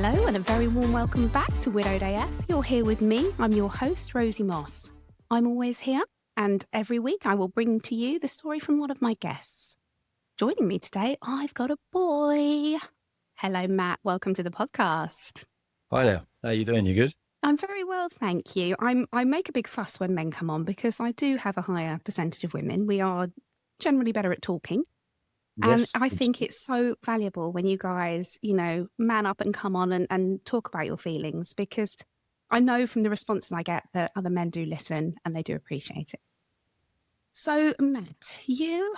Hello and a very warm welcome back to Widowed AF. You're here with me. I'm your host, Rosie Moss. I'm always here, and every week I will bring to you the story from one of my guests. Joining me today, I've got a boy. Hello, Matt. Welcome to the podcast. Hi there. How are you doing? You good? I'm very well, thank you. I make a big fuss when men come on because I do have a higher percentage of women. We are generally better at talking. Yes. And I think it's so valuable when you guys, man up and come on and talk about your feelings, because I know from the responses I get that other men do listen and they do appreciate it. So, Matt, you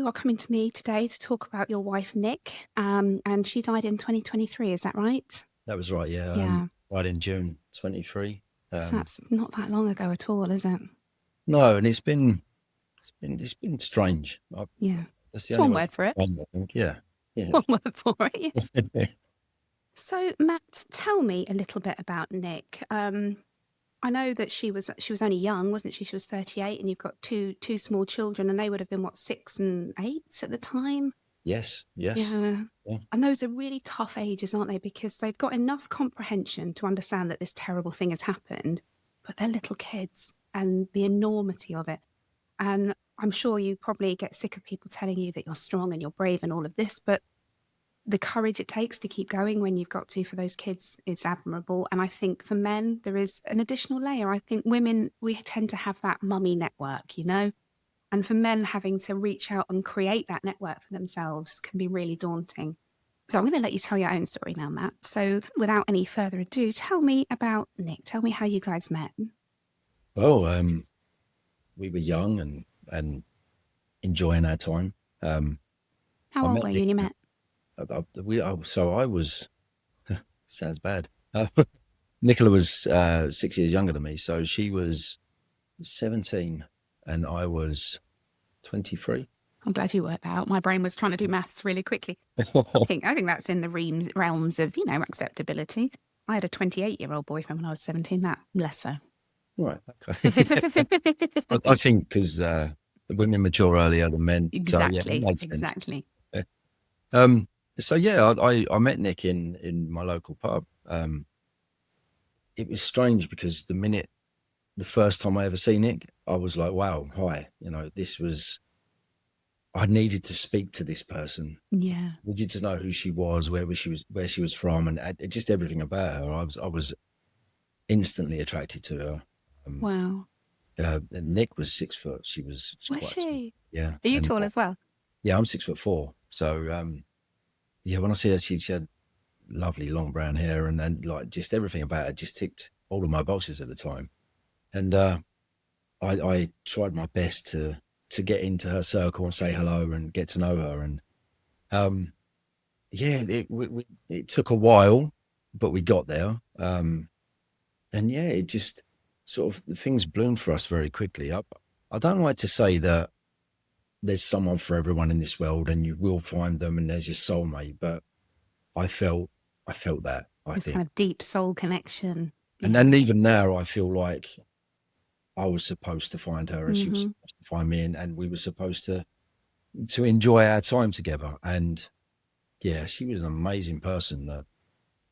are coming to me today to talk about your wife, Nick, and she died in 2023. Is that right? That was right, yeah. Yeah. Right in June 23. So that's not that long ago at all, is it? No, and it's been strange. Yeah. That's It's one word for it. Yeah. One word for it, yes. So, Matt, tell me a little bit about Nick. I know that she was only young, wasn't she? She was 38, and you've got two small children, and they would have been, 6 and 8 at the time? Yes. Yeah. And those are really tough ages, aren't they? Because they've got enough comprehension to understand that this terrible thing has happened, but they're little kids and the enormity of it. And I'm sure you probably get sick of people telling you that you're strong and you're brave and all of this, but the courage it takes to keep going when you've got to for those kids is admirable. And I think for men, there is an additional layer. I think women, we tend to have that mummy network, and for men, having to reach out and create that network for themselves can be really daunting. So I'm going to let you tell your own story now, Matt. So without any further ado, tell me about Nick. Tell me how you guys met. Well, we were young and enjoying our time. How old were you when you met? So I was, sounds bad. Nicola was 6 years younger than me. So she was 17 and I was 23. I'm glad you worked that out. My brain was trying to do maths really quickly. I think that's in the realms of, acceptability. I had a 28-year-old boyfriend when I was 17. That less so. Right. Okay. I think because women mature earlier than men. Exactly. So, yeah, exactly. So yeah, I met Nick in my local pub. It was strange because the first time I ever see Nick, I was like, wow, hi. I needed to speak to this person. Yeah. I needed to know who she was, where she was from, and just everything about her. I was instantly attracted to her. Wow. And Nick was 6 foot. She was Was she? Tall. Yeah. Are you tall as well? Yeah, I'm 6'4". So yeah, when I see her, she had lovely long brown hair, and then like just everything about her just ticked all of my boxes at the time. And I tried my best to get into her circle and say hello and get to know her. And yeah, it took a while, but we got there. And yeah, it just sort of things bloomed for us very quickly. I don't like to say that there's someone for everyone in this world and you will find them and there's your soulmate, but I felt that, I think. Kind of deep soul connection. And then even now I feel like I was supposed to find her and she was supposed to find me, and we were supposed to enjoy our time together. And yeah, she was an amazing person that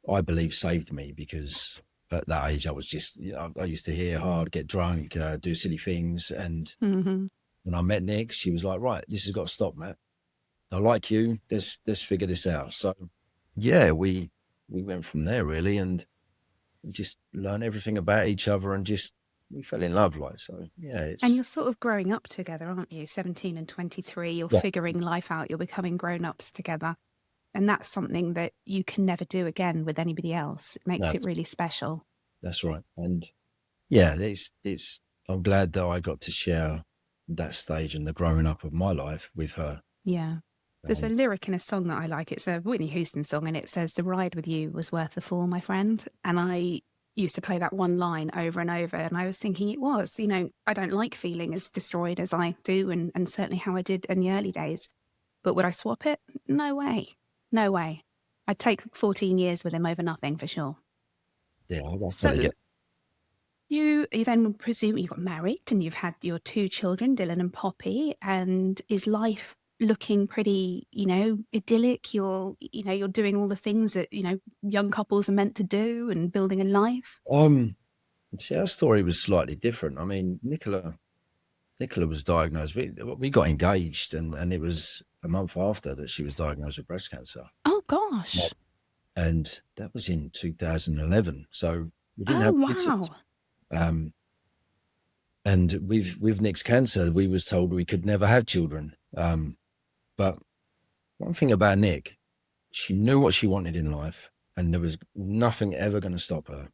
I believe saved me, because at that age I was just, I used to hear hard, get drunk, do silly things. And when I met Nick, she was like, right, this has got to stop, Matt. I like you. Let's figure this out. So yeah, we went from there really, and we just learned everything about each other and just, we fell in love, like, so yeah. And you're sort of growing up together, aren't you? 17 and 23, you're figuring life out, you're becoming grown-ups together. And that's something that you can never do again with anybody else. It makes it really special. That's right. And yeah, it's I'm glad that I got to share that stage and the growing up of my life with her. Yeah. There's a lyric in a song that I like. It's a Whitney Houston song, and it says, "The ride with you was worth the fall, my friend." And I used to play that one line over and over, and I was thinking it was, I don't like feeling as destroyed as I do, and certainly how I did in the early days. But would I swap it? No way. No way. I'd take 14 years with him over nothing, for sure. Yeah. So you then presume you got married and you've had your 2 children, Dylan and Poppy, and is life looking pretty, idyllic. You're doing all the things that, young couples are meant to do and building a life. See, our story was slightly different. I mean, Nicola was diagnosed. We got engaged, and it was a month after that she was diagnosed with breast cancer. Oh gosh. And that was in 2011. So we didn't Oh have kids. wow. And with Nick's cancer, we was told we could never have children. But one thing about Nick, she knew what she wanted in life, and there was nothing ever going to stop her.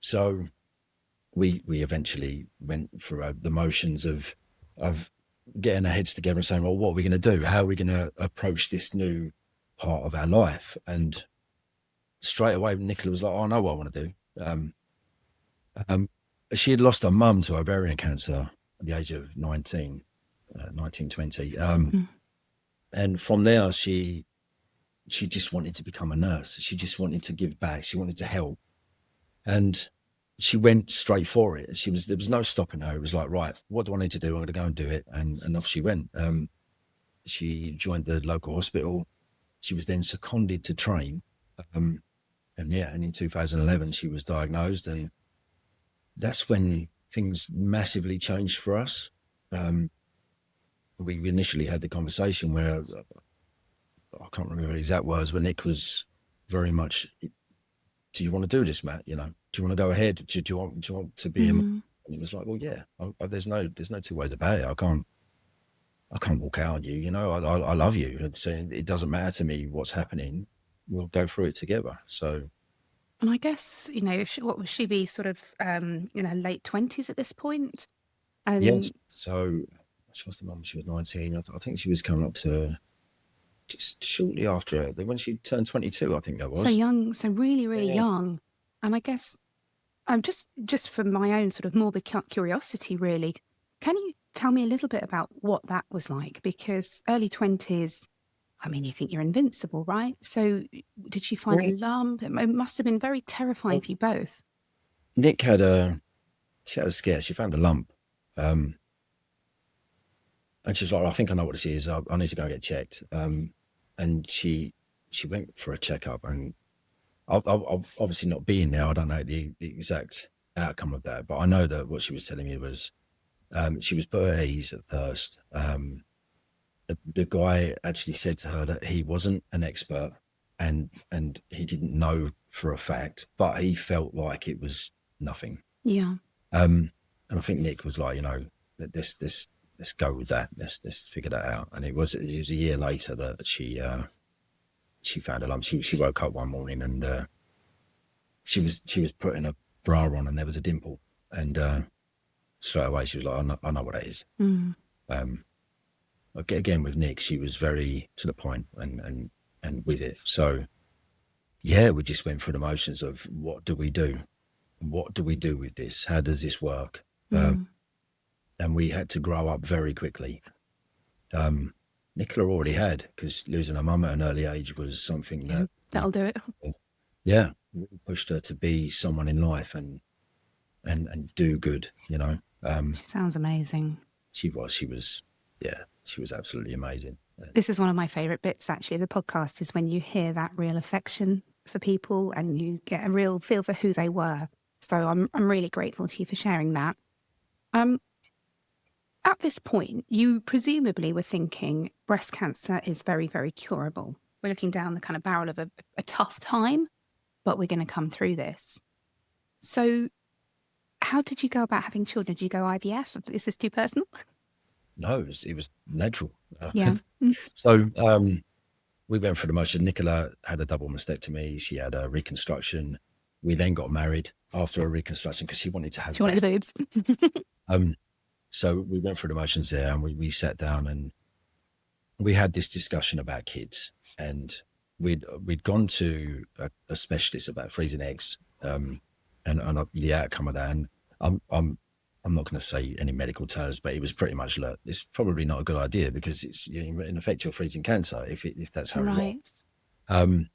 So we eventually went through the motions of getting our heads together and saying, well, what are we going to do? How are we going to approach this new part of our life? And straight away, Nicola was like, oh, I know what I want to do. She had lost her mum to ovarian cancer at the age of 19, 20. And from there, she just wanted to become a nurse. She just wanted to give back. She wanted to help. And she went straight for it. There was no stopping her. It was like, right, what do I need to do? I'm going to go and do it. And off she went. She joined the local hospital. She was then seconded to train. And in 2011, she was diagnosed. And that's when things massively changed for us. We initially had the conversation where, I can't remember the exact words, but Nick was very much, do you want to do this, Matt? Do you want to go ahead? Do you want to be him? And it was like, well, yeah, there's no two ways about it. I can't walk out on you. I love you. And so it doesn't matter to me what's happening. We'll go through it together. So. And I guess, what would she be, sort of, late 20s at this point? Yes. So she was the mum. She was 19. I think she was coming up to just shortly after when she turned 22. I think that was. So young. So really, really young. And I guess, just from my own sort of morbid curiosity, really, can you tell me a little bit about what that was like? Because early 20s, I mean, you think you're invincible, right? So did she find a lump? It must have been very terrifying for you both. Nick had a scare. She found a lump. And she was like, I think I know what this is. I need to go and get checked. And she went for a checkup, and I've obviously not being there, I don't know the exact outcome of that, but I know that what she was telling me was she was put at ease at first. The guy actually said to her that he wasn't an expert and he didn't know for a fact, but he felt like it was nothing. Yeah. And I think Nick was like, let's go with that. Let's figure that out. And it was a year later that she found a lump. She woke up one morning and she was putting a bra on and there was a dimple. And straight away she was like, I know what that is. Again, with Nick, she was very to the point and with it. So yeah, we just went through the motions of what do we do? What do we do with this? How does this work? And we had to grow up very quickly. Nicola already had, because losing her mum at an early age was something that'll do it. Yeah, pushed her to be someone in life and do good. She sounds amazing. She was absolutely amazing. This is one of my favourite bits, actually, of the podcast, is when you hear that real affection for people and you get a real feel for who they were. So I'm really grateful to you for sharing that. At this point, you presumably were thinking breast cancer is very, very curable. We're looking down the kind of barrel of a tough time, but we're going to come through this. So how did you go about having children? Did you go IVF? Is this too personal? No, it was natural. Yeah. So we went through the motion. Nicola had a double mastectomy. She had a reconstruction. We then got married after a reconstruction because she wanted to have. She wanted the boobs. So we went through the motions there, and we sat down and we had this discussion about kids. And we'd gone to a specialist about freezing eggs, and the outcome of that. And I'm not going to say any medical terms, but it was pretty much, look, it's probably not a good idea because it's in effect you're freezing cancer if that's how it works. And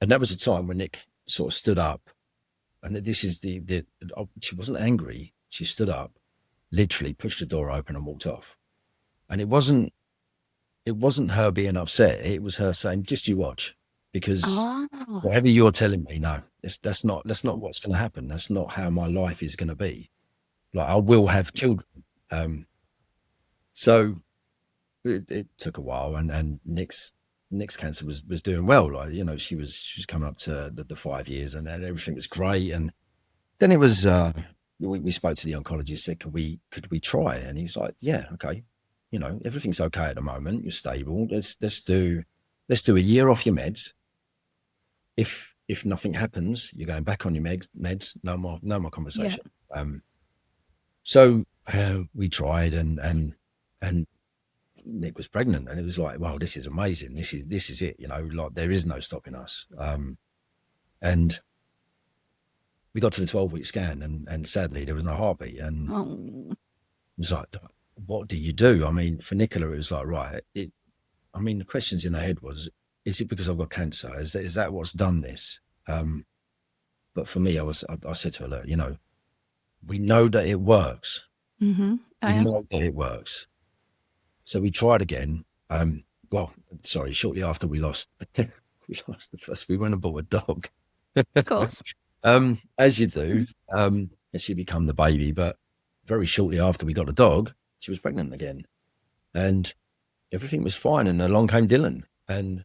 that was a time when Nick sort of stood up, and this is she wasn't angry. She stood up, literally pushed the door open and walked off. And it wasn't it wasn't her being upset. It was her saying, just you watch, because Oh, whatever you're telling me, no, that's not what's going to happen. That's not how my life is going to be. Like, I will have children. So it took a while, and Nick's cancer was doing well. Like, you know, she was coming up to the 5 years, and then everything was great. And then it was, we spoke to the oncologist, said, could we try? And he's like, yeah, okay. You know, everything's okay at the moment. You're stable. Let's do a year off your meds. If nothing happens, you're going back on your meds. No more conversation. yeah. So we tried, and Nick was pregnant, and it was like, wow, this is amazing. This is it. You know, like, there is no stopping us. And we got to the 12-week scan, and sadly there was no heartbeat. And Oh, it was like, what do you do? I mean, for Nicola, it was like, right. I mean, the questions in her head was, is it because I've got cancer? Is that what's done this? But for me, I said to her, look, you know, we know that it works. mm-hmm. We know that it works. So we tried again. Shortly after we lost the first, we went and bought a dog. Of course. As you do, and she became the baby. But very shortly after we got the dog, she was pregnant again, and everything was fine. And along came Dylan, and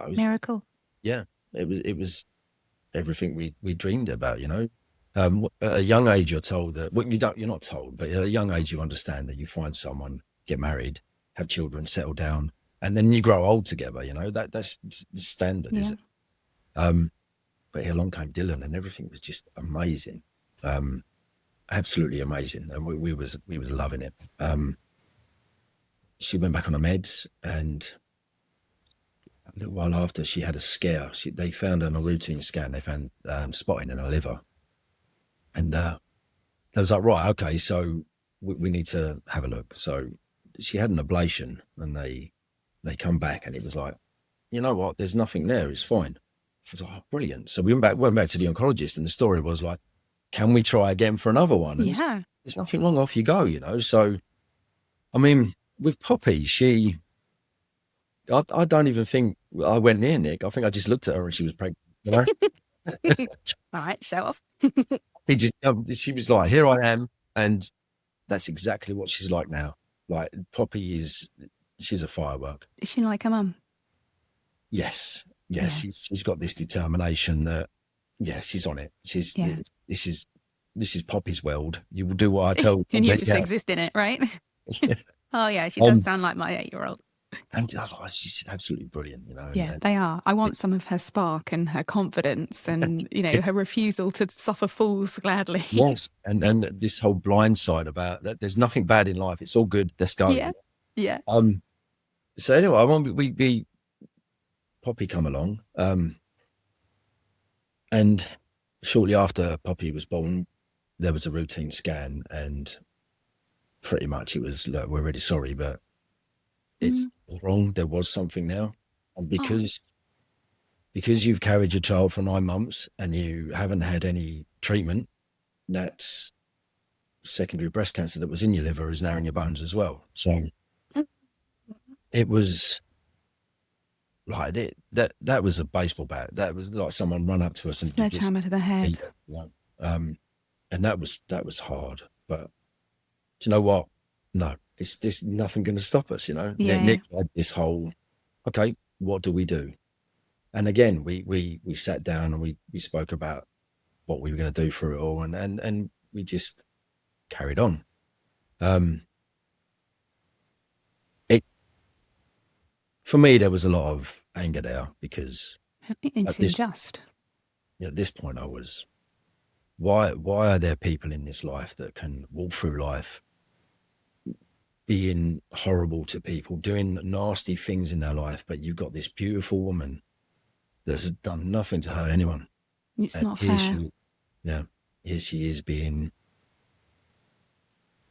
Miracle. yeah, it was everything we dreamed about. You know, at a young age, you're told that, well, you're not told, but at a young age, you understand that you find someone, get married, have children, settle down, and then you grow old together. You know, that's standard, Yeah. is it? But along came Dylan, and everything was just amazing, absolutely amazing, and we was loving it. She went back on the meds, and a little while after, she had a scare. They found on a routine scan, they found spotting in her liver, and they was like, right, okay, so we need to have a look. So she had an ablation, and they come back, and it was like, you know what, there's nothing there, it's fine. I was like, oh, brilliant. So we went back to the oncologist, and the story was like, can we try again for another one? And Yeah. there's nothing wrong, off you go, you know. So, I mean, with Poppy, I don't even think I went near Nick. I think I just looked at her and she was pregnant, you know. All right, show off. She was like, here I am. And that's exactly what she's like now. Like, Poppy she's a firework. Is she like her mum? Yes. Yeah. She's got this determination that, yeah, she's on it. Yeah. This is Poppy's world. You will do what I tell you. And you just exist in it, right? Yeah. Oh yeah, she does sound like my 8-year-old. And she's absolutely brilliant, you know. Yeah, they are. I want some of her spark and her confidence, and you know, her refusal to suffer fools gladly. Yes, and this whole blind side about that. There's nothing bad in life. It's all good. Let's go. Yeah. So anyway, we Poppy come along, and shortly after Poppy was born, there was a routine scan, and pretty much it was, look, we're really sorry, but it's wrong. There was something now, and because you've carried your child for 9 months and you haven't had any treatment, that's secondary breast cancer that was in your liver is now in your bones as well. So it was like that was a baseball bat. That was like someone run up to us and sledgehammer to the head. And that was hard. But do you know what? No, there's nothing going to stop us. You know, Nick had this whole, okay, what do we do? And again, we sat down and we spoke about what we were going to do for it all, and we just carried on. For me, there was a lot of anger there because it's unjust. At this point, I was, why are there people in this life that can walk through life being horrible to people, doing nasty things in their life, but you've got this beautiful woman that's done nothing to hurt anyone. It's not fair. Here she is being,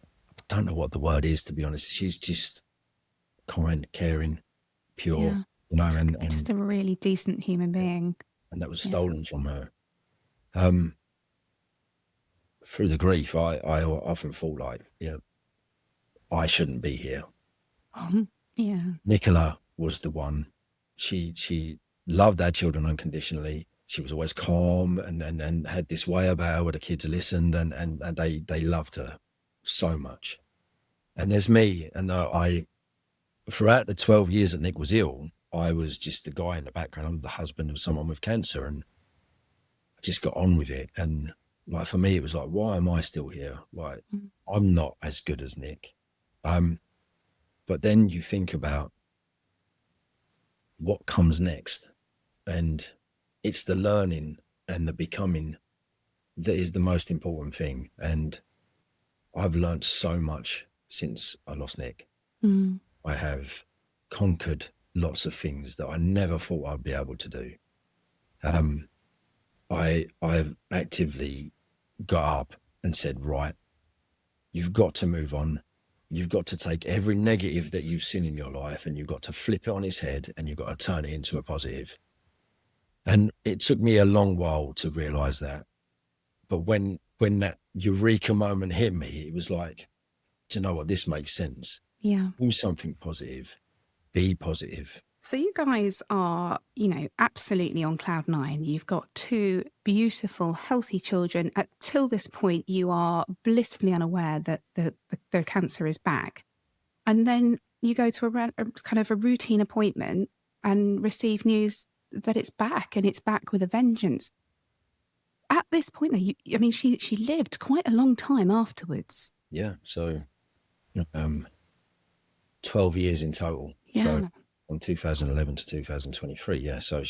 I don't know what the word is, to be honest. She's just kind, caring, pure, you know, and just a really decent human being. And that was stolen from her. Through the grief, I often feel like, I shouldn't be here. Yeah. Nicola was the one. She loved our children unconditionally. She was always calm and had this way about her where the kids listened and they loved her so much. And there's me, and I throughout the 12 years that Nick was ill, I was just the guy in the background. I'm the husband of someone with cancer, and I just got on with it. And like for me, it was like, why am I still here? Like I'm not as good as Nick. But then you think about what comes next, and it's the learning and the becoming that is the most important thing. And I've learned so much since I lost Nick. I have conquered lots of things that I never thought I'd be able to do. I've actively got up and said, right, you've got to move on. You've got to take every negative that you've seen in your life and you've got to flip it on its head and you've got to turn it into a positive. And it took me a long while to realize that. But when that eureka moment hit me, it was like, do you know what? This makes sense. Yeah. Do something positive. Be positive. So you guys are, absolutely on cloud nine. You've got two beautiful, healthy children. Till this point, you are blissfully unaware that the cancer is back. And then you go to a kind of a routine appointment and receive news that it's back, and it's back with a vengeance. At this point, though, she lived quite a long time afterwards. Yeah. So 12 years in total. Yeah. So from 2011 to 2023. Yeah. So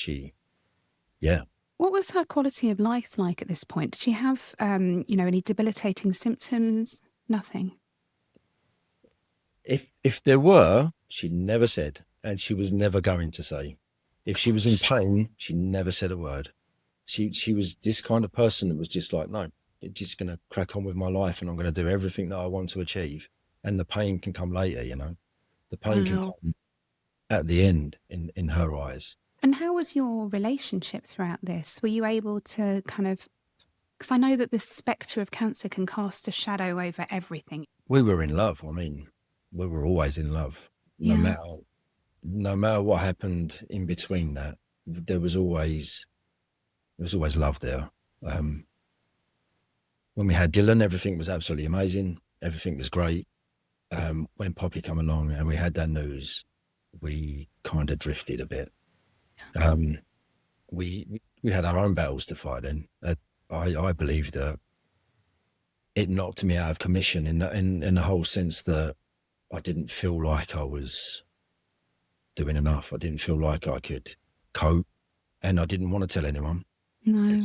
What was her quality of life like at this point? Did she have, any debilitating symptoms? Nothing. If there were, she never said, and she was never going to say. If she was in pain, she never said a word. She was this kind of person that was just like, no, I'm just going to crack on with my life, and I'm going to do everything that I want to achieve. And the pain can come later, The pain can come at the end in her eyes. And how was your relationship throughout this? Were you able to because I know that the spectre of cancer can cast a shadow over everything. We were in love. We were always in love. Yeah. No matter what happened in between that, there was always love there. When we had Dylan, everything was absolutely amazing. Everything was great. When Poppy came along and we had that news, we kind of drifted a bit. We had our own battles to fight in. I believe that it knocked me out of commission in the whole sense that I didn't feel like I was doing enough. I didn't feel like I could cope, and I didn't want to tell anyone. No.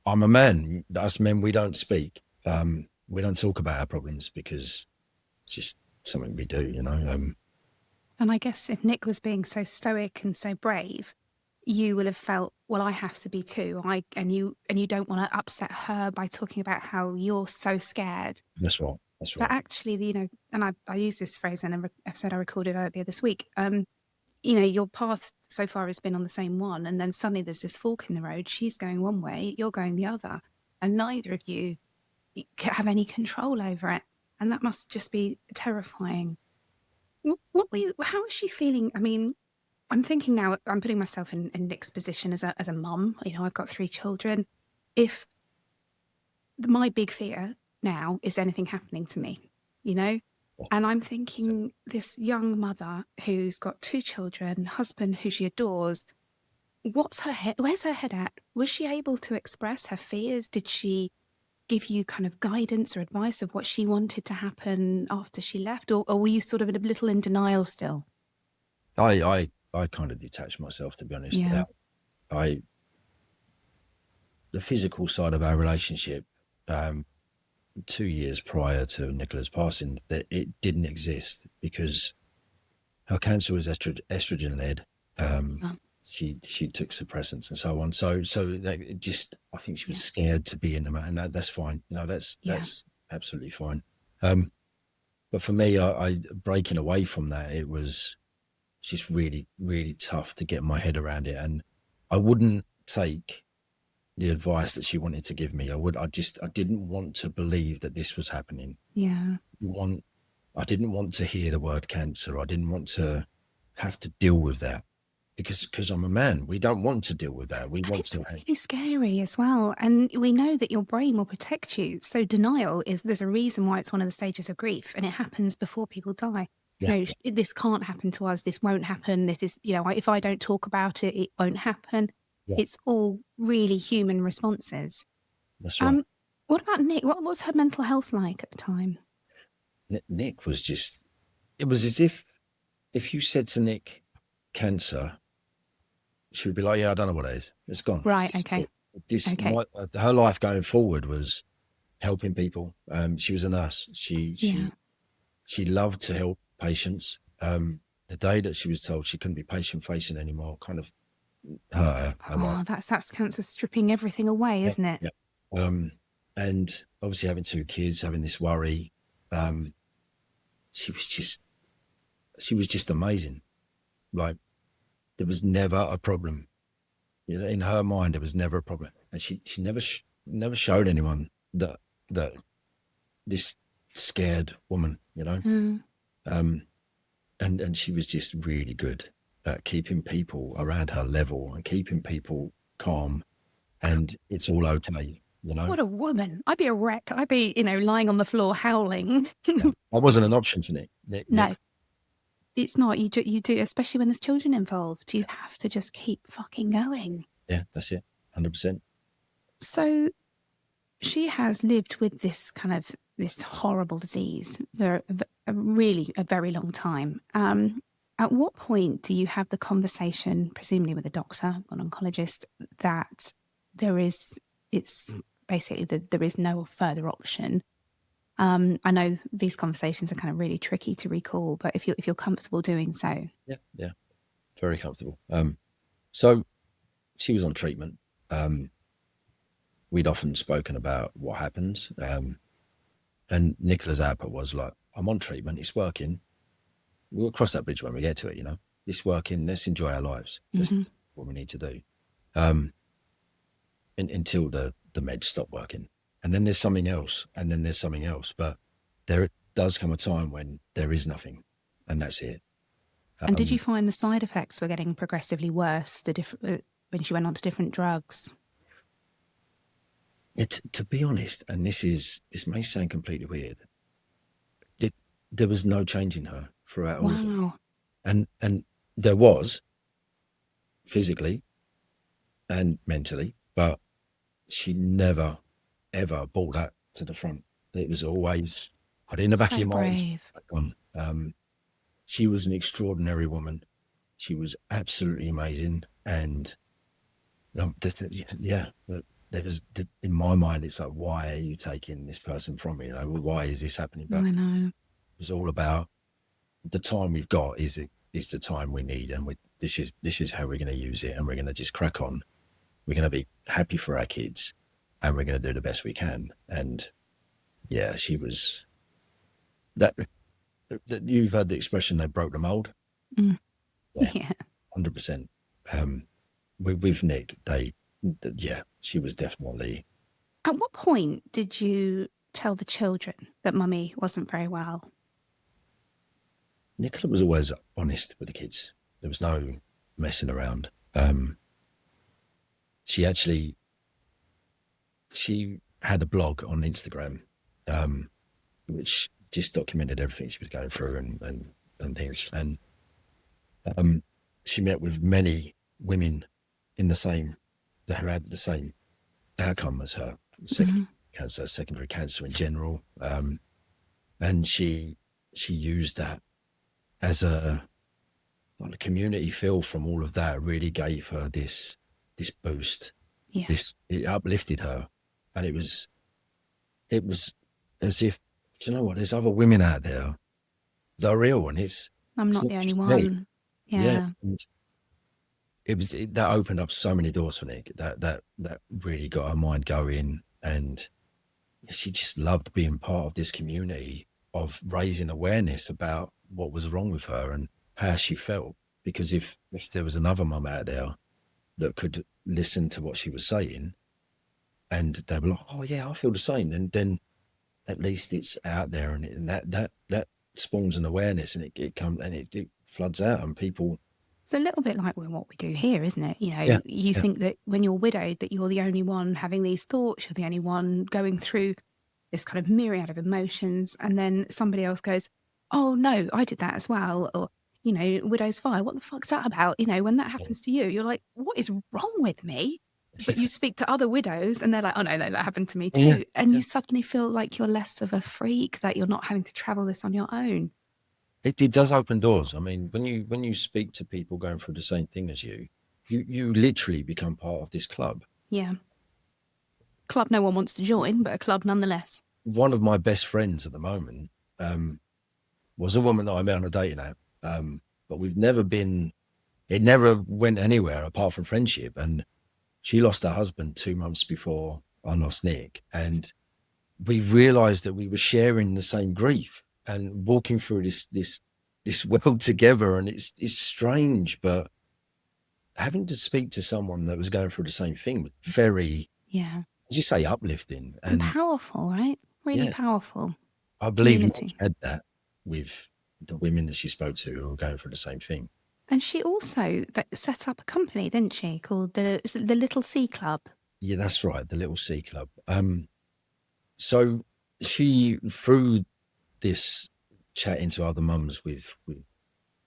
I'm a man. Us men, we don't speak. We don't talk about our problems because it's just something we do, And I guess if Nick was being so stoic and so brave, you will have felt, well, I have to be too. And you don't want to upset her by talking about how you're so scared. That's right. But actually, and I use this phrase in an episode I recorded earlier this week. Your path so far has been on the same one, and then suddenly there's this fork in the road. She's going one way, you're going the other, and neither of you have any control over it. And that must just be terrifying. How is she feeling? I mean, I'm thinking now, I'm putting myself in Nick's position as a mum. I've got 3 children. If my big fear now is anything happening to me, and I'm thinking this young mother who's got 2 children, husband who she adores, where's her head at? Was she able to express her fears? Did she give you kind of guidance or advice of what she wanted to happen after she left? Or were you sort of a little in denial still? I kind of detached myself, to be honest. Yeah. The physical side of our relationship, 2 years prior to Nicola's passing, that it didn't exist because her cancer was estrogen led. She took suppressants and so on. So that just, I think she was scared to be in them, and that's fine. That's absolutely fine. But for me, I breaking away from that, it was just really, really tough to get my head around it. And I wouldn't take the advice that she wanted to give me. I didn't want to believe that this was happening. Yeah. I didn't want to hear the word cancer. I didn't want to have to deal with that because I'm a man. We don't want to deal with that. We And want it's to. really scary as well. And we know that your brain will protect you. So denial there's a reason why it's one of the stages of grief, and it happens before people die. Yeah, This can't happen to us. This won't happen. This is, if I don't talk about it, it won't happen. yeah, It's all really human responses. that's right. What about Nick? What was her mental health like at the time? Nick was just. It was as if you said to Nick, cancer, she would be like, "Yeah, I don't know what it is. It's gone." Right. Okay. Okay. Her life going forward was helping people. She was a nurse. Yeah. She loved to help patients. The day that she was told she couldn't be patient facing anymore, kind of hurt her life. Oh, that's cancer stripping everything away, Yeah, isn't it? yeah. And obviously having 2 kids, having this worry, she was just amazing. Like there was never a problem. In her mind, there was never a problem, and she never showed anyone that this scared woman, and she was just really good at keeping people around her level and keeping people calm, and it's all okay. What a woman. I'd be a wreck. I'd be, lying on the floor howling. Yeah. That wasn't an option for Nick. No, it's not. You do, especially when there's children involved. You have to just keep fucking going. Yeah, that's it. 100%. So she has lived with this horrible disease for a very long time. At what point do you have the conversation, presumably with a doctor, an oncologist, that it's basically that there is no further option? I know these conversations are kind of really tricky to recall, but if you're comfortable doing so. Yeah, very comfortable. So she was on treatment. We'd often spoken about what happens, and Nicola's output was like, "I'm on treatment. It's working. We'll cross that bridge when we get to it. It's working. Let's enjoy our lives. That's what we need to do." Until the meds stop working, and then there's something else, and then there's something else. But there does come a time when there is nothing, and that's it. And did you find the side effects were getting progressively worse when she went on to different drugs? To be honest, and this may sound completely weird, there was no change in her throughout all of it. Wow. And there was physically and mentally, but she never ever brought that to the front. It was always put in the back of your mind. She was an extraordinary woman. She was absolutely amazing, and there was, in my mind, it's like, why are you taking this person from me? Why is this happening? But I know. It was all about the time we've got is the time we need, and this is how we're going to use it, and we're going to just crack on. We're going to be happy for our kids, and we're going to do the best we can. And yeah, she was that. You've heard the expression, they broke the mold. Yeah. 100%. With Nick, she was definitely. At what point did you tell the children that Mummy wasn't very well? Nicola was always honest with the kids. There was no messing around. She had a blog on Instagram, which just documented everything she was going through and things. And she met with many women that had the same outcome as her, secondary cancer in general. And she used that as a community feel from all of that. Really gave her this boost. Yeah. It uplifted her, and it was as if, do you know what? There's other women out there that are real, and I'm not the only one. Yeah. That opened up so many doors for Nick. That really got her mind going, and she just loved being part of this community of raising awareness about what was wrong with her and how she felt. Because if there was another mum out there that could listen to what she was saying, and they were like, "Oh yeah, I feel the same," then at least it's out there, and that spawns an awareness, and it comes, and it floods out and people. It's a little bit like what we do here, isn't it? You know, Yeah, you yeah, think that when you're widowed that you're the only one having these thoughts, you're the only one going through this kind of myriad of emotions, and then somebody else goes, oh no, I did that as well. Or, you know, widow's fire, what the fuck's that about? You know, when that happens to you, you're like, what is wrong with me? But you speak to other widows and they're like, oh no, that happened to me yeah, too. And yeah. you suddenly feel like you're less of a freak, that you're not having to travel this on your own. It does open doors. I mean, when you speak to people going through the same thing as you literally become part of this club. Yeah. Club no one wants to join, but a club nonetheless. One of my best friends at the moment was a woman that I met on a dating app, but it never went anywhere apart from friendship. And she lost her husband 2 months before I lost Nick, and we realised that we were sharing the same grief and walking through this world together. And it's strange, but having to speak to someone that was going through the same thing was very, Yeah. as you say, uplifting And and powerful, right? Really yeah, powerful. I believe Nick Community. had that with the women that she spoke to who were going through the same thing. And she also set up a company, didn't she, called the Little Sea Club? Yeah, that's right, the Little Sea Club. So she, through this chatting to other mums with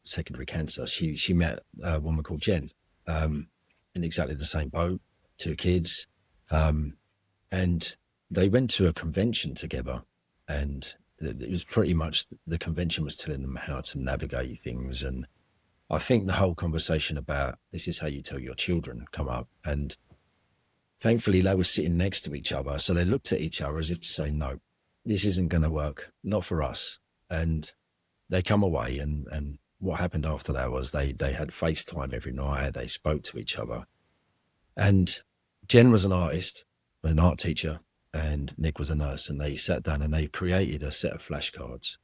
secondary cancer, she met a woman called Jen, in exactly the same boat, 2 kids, and they went to a convention together, and it was pretty much the convention was telling them how to navigate things. And I think the whole conversation about this is how you tell your children come up, and thankfully they were sitting next to each other, so they looked at each other as if to say, no, this isn't going to work, not for us. And they come away, and what happened after that was they had FaceTime every night, they spoke to each other. And Jen was an artist, an art teacher, and Nick was a nurse, and they sat down and they created a set of flashcards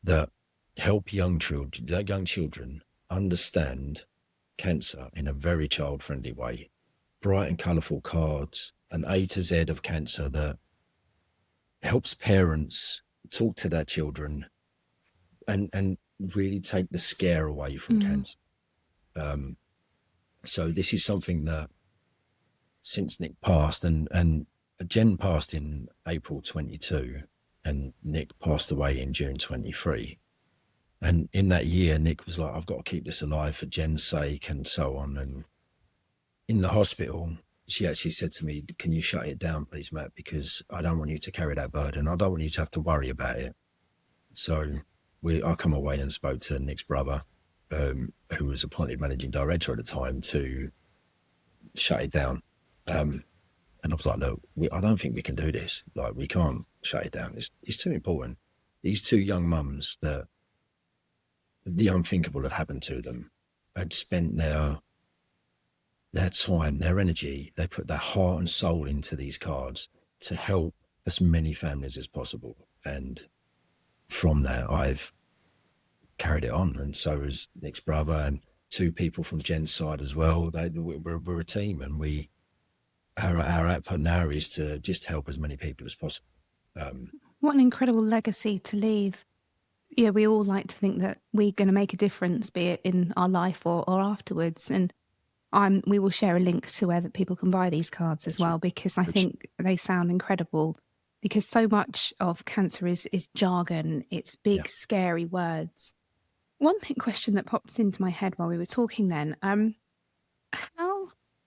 that help young children understand cancer in a very child-friendly way. Bright and colourful cards, an A to Z of cancer that helps parents talk to their children and really take the scare away from cancer. So this is something that since Nick passed, and Jen passed in April 22 and Nick passed away in June 23. And in that year, Nick was like, I've got to keep this alive for Jen's sake and so on. And in the hospital, she actually said to me, can you shut it down, please, Matt? Because I don't want you to carry that burden. I don't want you to have to worry about it. So I come away and spoke to Nick's brother, who was appointed managing director at the time, to shut it down. And I was like, look, I don't think we can do this. Like, we can't shut it down. It's too important. These 2 young mums, that the unthinkable had happened to them, had spent their time, their energy, they put their heart and soul into these cards to help as many families as possible. And from that, I've carried it on. And so has Nick's brother and 2 people from Jen's side as well. We're a team, and our output now is to just help as many people as possible. What an incredible legacy to leave. Yeah, we all like to think that we're going to make a difference, be it in our life or afterwards. And we will share a link to where that people can buy these cards as well, because I think they sound incredible. Because so much of cancer is jargon, it's big, scary words. One big question that pops into my head while we were talking then,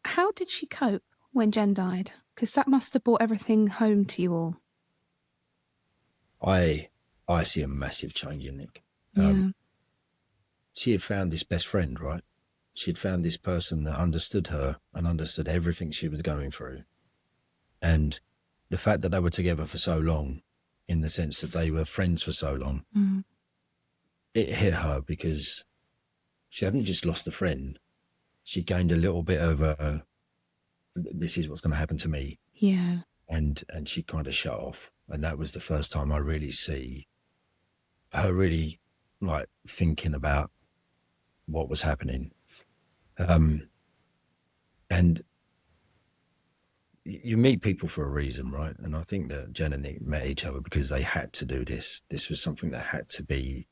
how did she cope when Jen died? Because that must have brought everything home to you all. I see a massive change in Nick. Yeah. She had found this best friend, right? She had found this person that understood her and understood everything she was going through. And the fact that they were together for so long, in the sense that they were friends for so long, it hit her, because she hadn't just lost a friend. She gained a little bit of this is what's going to happen to me. Yeah. And she kind of shut off. And that was the first time I really see her really like thinking about what was happening. And you meet people for a reason, right? And I think that Jen and Nick met each other because they had to do this. This was something that had to be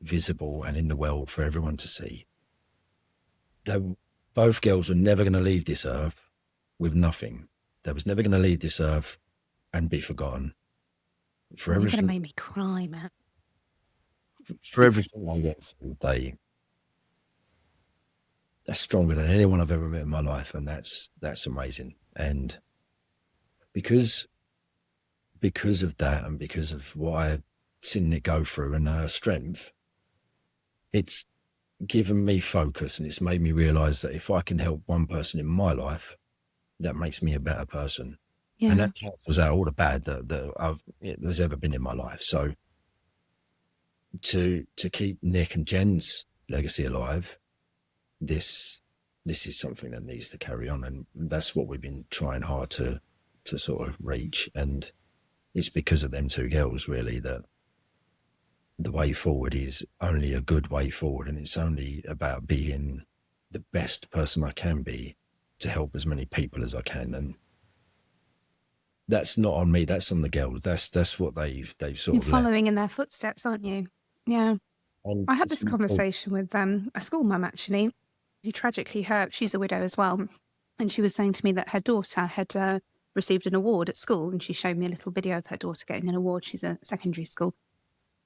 visible and in the world for everyone to see. Both girls were never going to leave this earth with nothing. They was never going to leave this earth and be forgotten. For You're going to everything, make me cry, Matt. for everything I went through, that's stronger than anyone I've ever met in my life, and that's amazing. And because of that, and because of what I've seen it go through and her strength, it's given me focus, and it's made me realize that if I can help one person in my life, that makes me a better person. Yeah. And that cancels out all the bad that there's ever been in my life. So to keep Nick and Jen's legacy alive, this is something that needs to carry on, and that's what we've been trying hard to sort of reach. And it's because of them two girls, really, that the way forward is only a good way forward, and it's only about being the best person I can be to help as many people as I can. And that's not on me, that's on the girls. That's what they've sort You're of left. following in their footsteps, aren't you? Yeah. And I had it's this conversation with a school mum, actually, who tragically she's a widow as well. And she was saying to me that her daughter had received an award at school, and she showed me a little video of her daughter getting an award. She's at secondary school.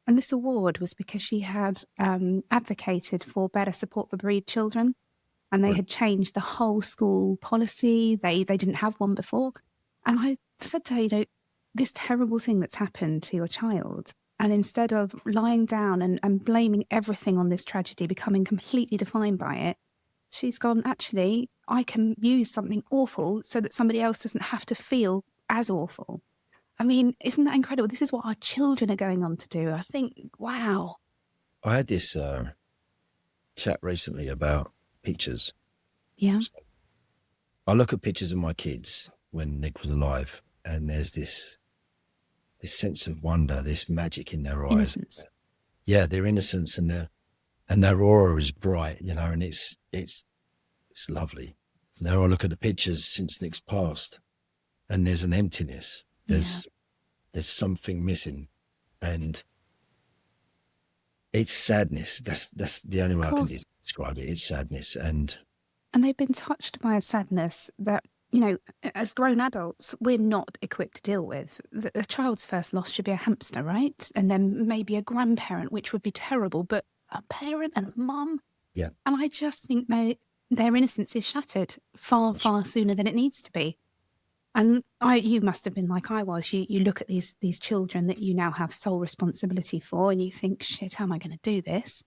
And this award was because she had advocated for better support for bereaved children. And they had changed the whole school policy. They didn't have one before. And I said to her, this terrible thing that's happened to your child, and instead of lying down and blaming everything on this tragedy, becoming completely defined by it, she's gone, actually, I can use something awful so that somebody else doesn't have to feel as awful. I mean, isn't that incredible? This is what our children are going on to do. I think, wow. I had this chat recently about pictures. Yeah. So I look at pictures of my kids when Nick was alive, and there's this sense of wonder, this magic in their eyes. Innocence. Yeah, their innocence and their aura is bright, and it's lovely. Now I look at the pictures since Nick's passed, and there's an emptiness. There's something missing, and it's sadness. That's the only way I can describe it. It's sadness, and they've been touched by a sadness that, as grown adults, we're not equipped to deal with. A child's first loss should be a hamster, right? And then maybe a grandparent, which would be terrible, but a parent and a mum. Yeah. And I just think their innocence is shattered far, far sooner than it needs to be. And you must have been like I was. You look at these children that you now have sole responsibility for, and you think, shit, how am I going to do this?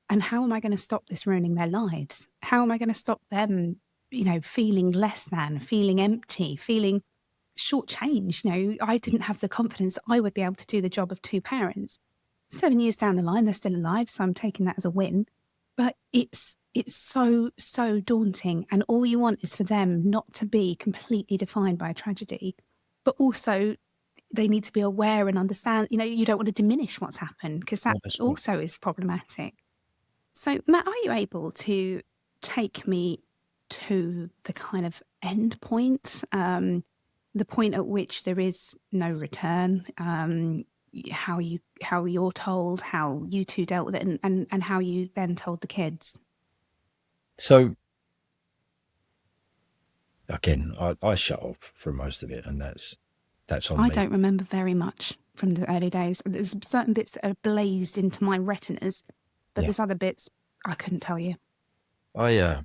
And how am I going to stop this ruining their lives? How am I going to stop them, feeling less than, feeling empty, feeling shortchanged? I didn't have the confidence I would be able to do the job of two parents. 7 years down the line, they're still alive, so I'm taking that as a win. But it's so, so daunting. And all you want is for them not to be completely defined by a tragedy, but also they need to be aware and understand, you don't want to diminish what's happened, because that also is problematic. So, Matt, are you able to take me to the kind of end point, the point at which there is no return, how you're told, how you two dealt with it, and how you then told the kids? So, again, I shut off for most of it, and that's on me. I don't remember very much from the early days. There's certain bits that are blazed into my retinas, but there's other bits I couldn't tell you. I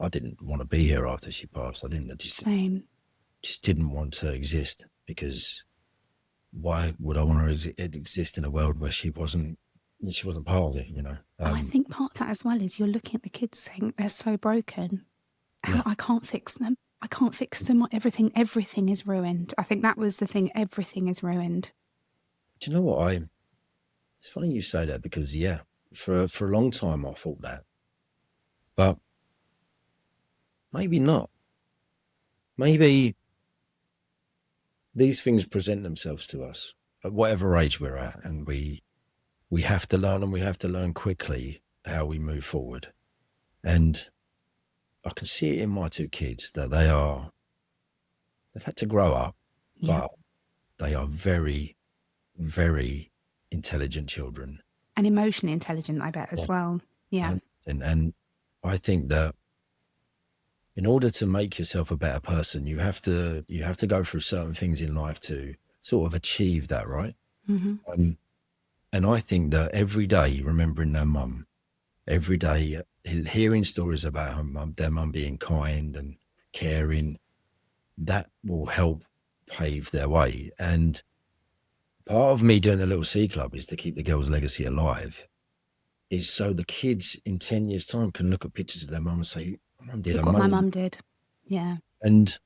didn't want to be here after she passed. Just didn't want to exist, because why would I want to exist in a world where she wasn't part of it, I think part of that as well is you're looking at the kids saying they're so broken. I can't fix them. I can't fix them. Everything is ruined. I think that was the thing. Everything is ruined. Do you know what? It's funny you say that, because for a long time I thought that, but maybe not. Maybe these things present themselves to us at whatever age we're at, and we have to learn, and we have to learn quickly how we move forward. And I can see it in my two kids that they've had to grow up, but they are very, very intelligent children. And emotionally intelligent, I bet, as well. Yeah. And I think that in order to make yourself a better person, you have to go through certain things in life to sort of achieve that, right? Mm-hmm. And I think that every day remembering their mum, every day hearing stories about their mum being kind and caring, that will help pave their way. And part of me doing the Little C Club is to keep the girl's legacy alive, is so the kids in 10 years' time can look at pictures of their mum and say, my mum did Look what my amazing. mum did. Yeah. And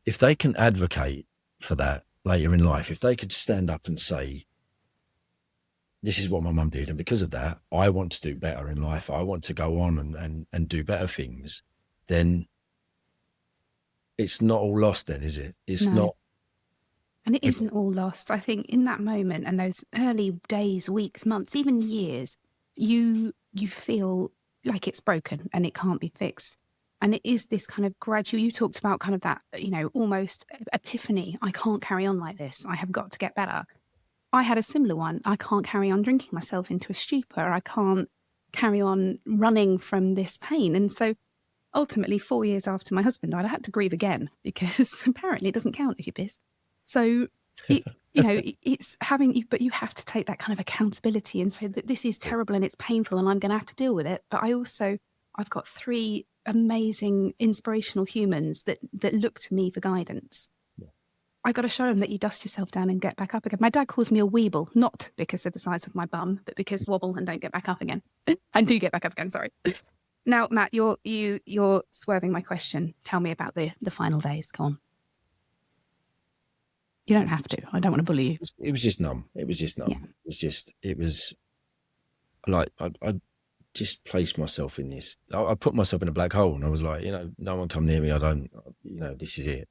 if they can advocate for that later in life, if they could stand up and say, this is what my mum did, and because of that, I want to do better in life, I want to go on and do better things, then it's not all lost then, is it? It's not. And it isn't all lost. I think in that moment and those early days, weeks, months, even years, you feel like it's broken and it can't be fixed. And it is this kind of gradual, you talked about kind of that, almost epiphany. I can't carry on like this. I have got to get better. I had a similar one. I can't carry on drinking myself into a stupor. I can't carry on running from this pain. And so ultimately, 4 years after my husband died, I had to grieve again because apparently it doesn't count if you're pissed. So, it's having, but you have to take that kind of accountability and say that this is terrible and it's painful and I'm going to have to deal with it. But I've got 3 amazing, inspirational humans that look to me for guidance. Yeah. I got to show them that you dust yourself down and get back up again. My dad calls me a weeble, not because of the size of my bum, but because wobble and don't get back up again. And do get back up again, sorry. Now, Matt, you're swerving my question. Tell me about the final days. Go on. You don't have to. I don't want to bully you. It was just numb. Yeah. It was like, I just placed myself in this, I put myself in a black hole and I was like, no one come near me. I don't, this is it.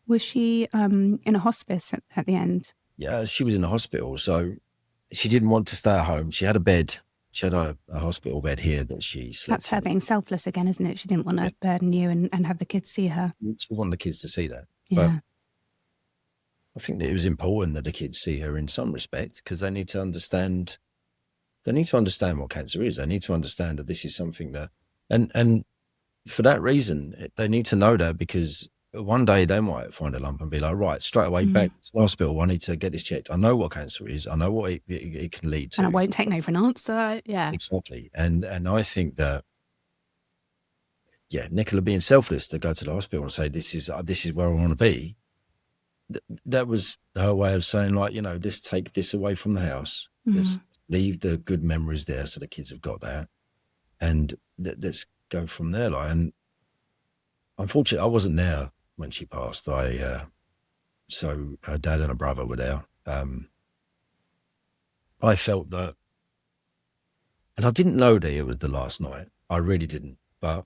Was she in a hospice at the end? Yeah, she was in a hospital. So she didn't want to stay at home. She had a bed. She had a hospital bed here that she slept That's her being selfless again, isn't it? She didn't want to burden you and have the kids see her. She wanted the kids to see that. Yeah. But I think that it was important that the kids see her in some respect because they need to understand what cancer is. They need to understand that this is something that, and for that reason, they need to know that because one day they might find a lump and be like, right, straight away back to the hospital. I need to get this checked. I know what cancer is. I know what it can lead to. And I won't take no for an answer. Yeah. Exactly. And I think that, Nicola being selfless to go to the hospital and say, this is where I want to be. That was her way of saying, like, just take this away from the house. Let's leave the good memories there so the kids have got that. And let's go from there. Like, and unfortunately, I wasn't there when she passed. So her dad and her brother were there. I felt that, and I didn't know that it was the last night. I really didn't. But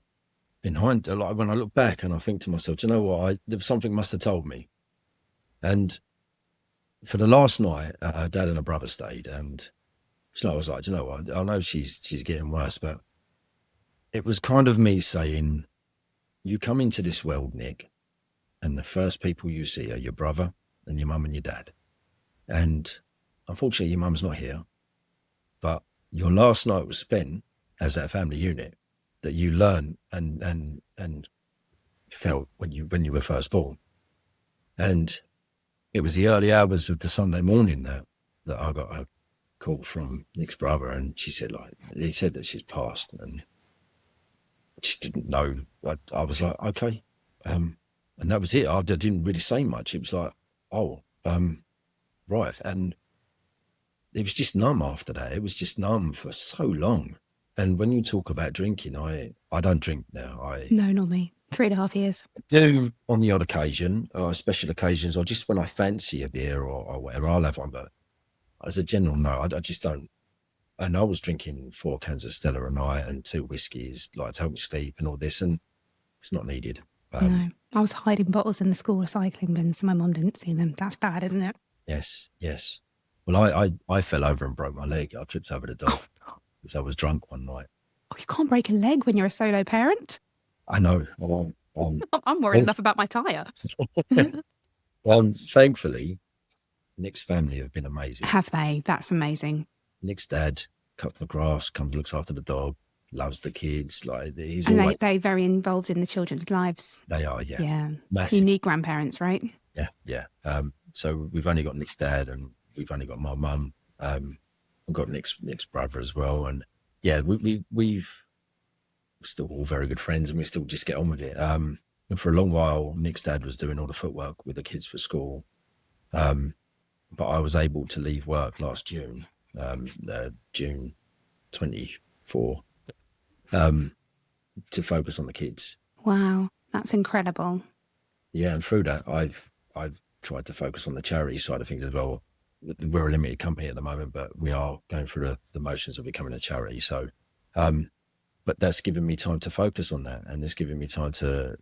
in hindsight, like when I look back and I think to myself, do you know what? Something must have told me. And for the last night, her dad and her brother stayed, and I was like, do you know what? I know she's getting worse, but it was kind of me saying, you come into this world, Nick, and the first people you see are your brother and your mum and your dad. And unfortunately, your mum's not here, but your last night was spent as that family unit that you learned and felt when you were first born. And it was the early hours of the Sunday morning that I got a call from Nick's brother, and he said that she's passed, and I just didn't know. I was like, okay, and that was it. I didn't really say much. It was like, right, and it was just numb after that. It was just numb for so long. And when you talk about drinking, I don't drink now. No, not me. 3.5 years. I do on the odd occasion, or special occasions, or just when I fancy a beer or whatever, I'll have one. But as a general, no, I just don't. And I was drinking 4 cans of Stella a night and 2 whiskeys, like to help me sleep and all this, and it's not needed. No, I was hiding bottles in the school recycling bin so my mum didn't see them. That's bad, isn't it? Yes. Well, I fell over and broke my leg. I tripped over the dog because I was drunk one night. Oh, you can't break a leg when you're a solo parent. I know. I'm worried enough about my tyre. Thankfully, Nick's family have been amazing. Have they? That's amazing. Nick's dad cuts the grass, comes, looks after the dog, loves the kids. Like he's And always. they're very involved in the children's lives. They are, yeah. Yeah. Massive. You need grandparents, right? Yeah, yeah. So we've only got Nick's dad, and we've only got my mum. We've got Nick's brother as well, and yeah, we've still all very good friends, and we still just get on with it. And for a long while, Nick's dad was doing all the footwork with the kids for school, but I was able to leave work last June, June 24, to focus on the kids. Wow, that's incredible. Yeah, and through that, I've tried to focus on the charity side of things as well. We're a limited company at the moment, but we are going through the motions of becoming a charity. So, but that's given me time to focus on that, and it's given me time to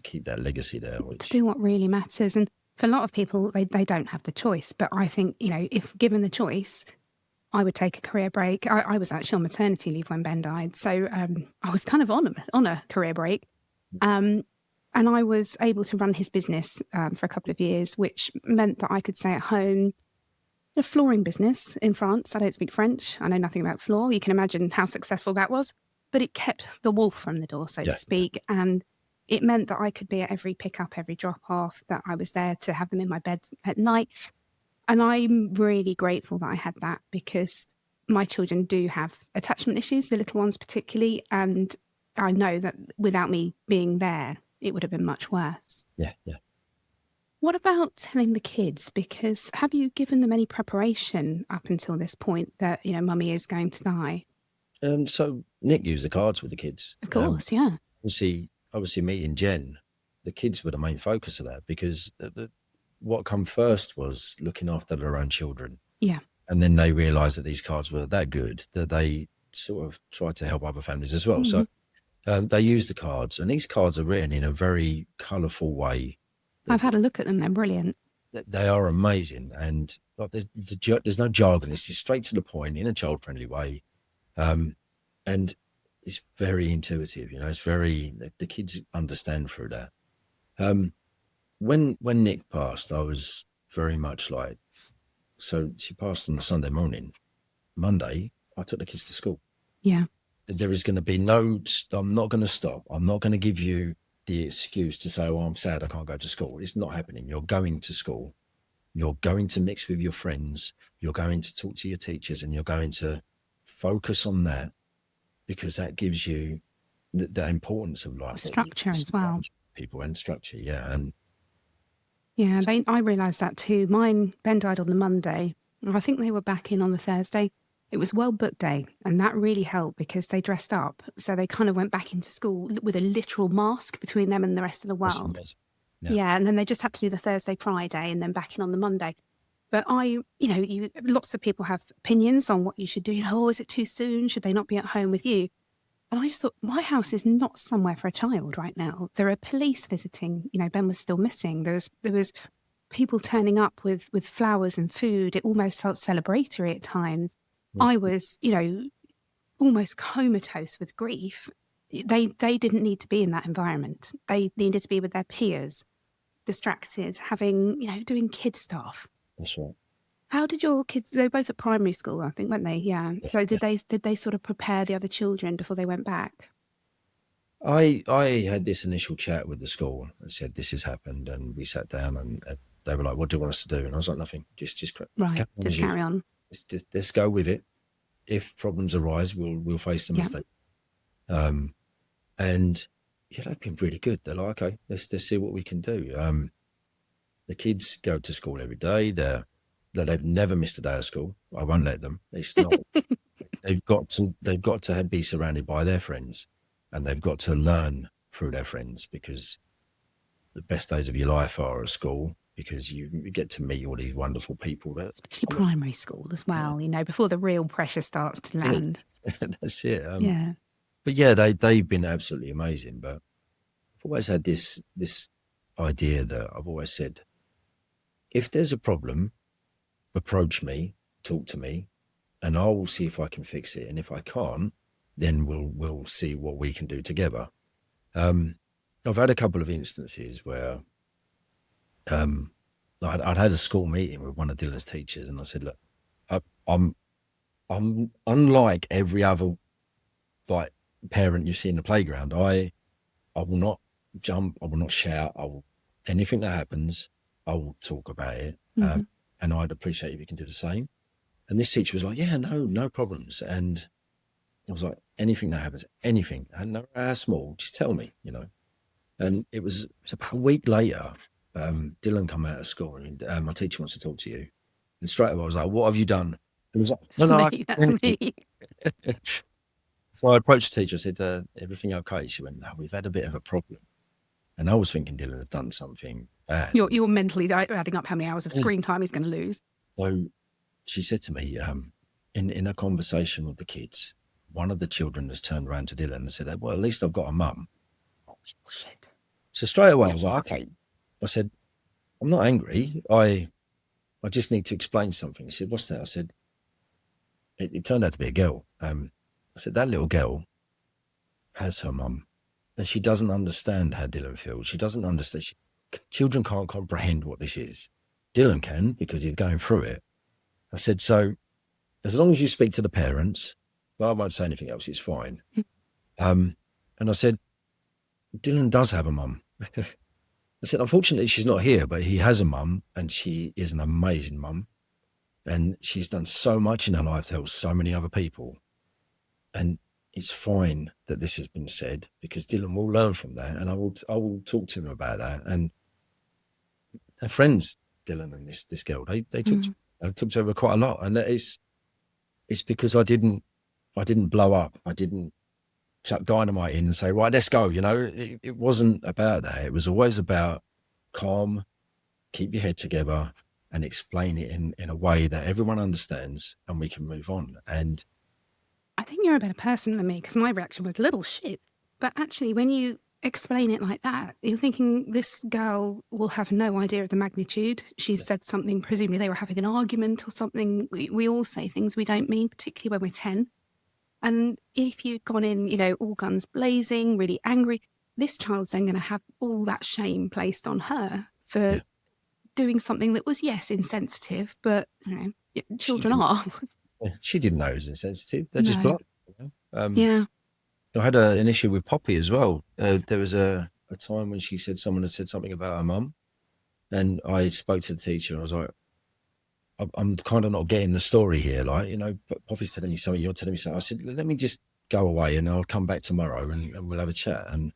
keep that legacy there. To do what really matters. And for a lot of people, they don't have the choice. But I think, if given the choice, I would take a career break. I was actually on maternity leave when Ben died. So I was kind of on a career break. And I was able to run his business for a couple of years, which meant that I could stay at home. A flooring business in France. I don't speak French. I know nothing about floor. You can imagine how successful that was. But it kept the wolf from the door, so to speak. And it meant that I could be at every pickup, every drop off, that I was there to have them in my bed at night. And I'm really grateful that I had that, because my children do have attachment issues, the little ones particularly. And I know that without me being there, it would have been much worse. Yeah, yeah. What about telling the kids? Because have you given them any preparation up until this point that, mummy is going to die? So Nick used the cards with the kids. Of course, yeah. Obviously meeting Jen, the kids were the main focus of that, because what come first was looking after their own children. Yeah. And then they realised that these cards were that good that they sort of tried to help other families as well. Mm-hmm. So they used the cards, and these cards are written in a very colourful way. I've had a look at them. They're brilliant. They are amazing. And like, there's no jargon. It's just straight to the point in a child-friendly way. And it's very intuitive, it's very, the kids understand through that. When Nick passed, I was very much like, so she passed on a Sunday morning. Monday, I took the kids to school. Yeah. There is going to be I'm not going to stop. I'm not going to give you the excuse to say, I'm sad, I can't go to school. It's not happening. You're going to school. You're going to mix with your friends. You're going to talk to your teachers, and you're going to focus on that, because that gives you the importance of life. Structure as well. People and structure, yeah. And yeah, I realised that too. Ben died on the Monday. I think they were back in on the Thursday. It was World Book Day, and that really helped because they dressed up. So they kind of went back into school with a literal mask between them and the rest of the world. Yeah, and then they just had to do the Thursday, Friday, and then back in on the Monday. But lots of people have opinions on what you should do. Is it too soon? Should they not be at home with you? And I just thought, my house is not somewhere for a child right now. There are police visiting. Ben was still missing. There was people turning up with flowers and food. It almost felt celebratory at times. I was, almost comatose with grief. They didn't need to be in that environment. They needed to be with their peers, distracted, doing kid stuff. That's right. How did your kids? They were both at primary school, I think, weren't they? Yeah. So did they sort of prepare the other children before they went back? I had this initial chat with the school and said this has happened, and we sat down and they were like, "What do you want us to do?" And I was like, "Nothing. Just carry on. Let's go with it. If problems arise, we'll face them as they." And they've been really good. They're like, "Okay, let's see what we can do." The kids go to school every day. They've never missed a day of school. I won't let them. It's not. They've got to be surrounded by their friends, and they've got to learn through their friends, because the best days of your life are at school, because you get to meet all these wonderful people. Especially primary school as well, before the real pressure starts to land. That's it. Yeah. But yeah, they've been absolutely amazing. But I've always had this idea that I've always said, if there's a problem, approach me, talk to me, and I will see if I can fix it. And if I can't, then we'll see what we can do together. I've had a couple of instances where, I'd had a school meeting with one of Dylan's teachers, and I said, look, I'm unlike every other like parent you see in the playground. I will not jump. I will not shout. Anything that happens, I will talk about it. And I'd appreciate if you can do the same. And this teacher was like, yeah, no problems. And I was like, anything that happens, anything, and no matter how small, just tell me, And it was about a week later, Dylan come out of school and my teacher wants to talk to you. And straight away I was like, what have you done? It was like, That's me. So I approached the teacher. I said, everything okay? She went, no, we've had a bit of a problem. And I was thinking Dylan had done something bad. You're mentally adding up how many hours of screen time he's going to lose. So she said to me, in a conversation with the kids, one of the children has turned around to Dylan and said, well, at least I've got a mum. Oh, shit. So straight away I was like, okay. I said, I'm not angry. I just need to explain something. He said, what's that? I said, it turned out to be a girl. I said, that little girl has her mum, and she doesn't understand how Dylan feels. She doesn't understand. Children can't comprehend what this is. Dylan can, because he's going through it. I said, so as long as you speak to the parents, well, I won't say anything else. It's fine. And I said, Dylan does have a mum. I said, unfortunately, she's not here, but he has a mum, and she is an amazing mum. And she's done so much in her life to help so many other people. And it's fine that this has been said, because Dylan will learn from that, and I will talk to him about that. And her friends, Dylan and this girl, they talk to her quite a lot, and it's because I didn't blow up. I didn't chuck dynamite in and say, right, let's go. It wasn't about that. It was always about calm, keep your head together, and explain it in a way that everyone understands, and we can move on. And I think you're a better person than me, because my reaction was little shit. But actually, when you explain it like that, you're thinking this girl will have no idea of the magnitude. She's said something, presumably they were having an argument or something. We all say things we don't mean, particularly when we're 10. And if you'd gone in, all guns blazing, really angry, this child's then going to have all that shame placed on her for doing something that was, yes, insensitive, but, children are. She didn't know it was insensitive. They're just blunt. Yeah. I had an issue with Poppy as well. There was a time when someone had said something about her mum, and I spoke to the teacher and I was like, I'm kind of not getting the story here. Like, Poppy's telling me something, you're telling me something. I said, let me just go away and I'll come back tomorrow and we'll have a chat. And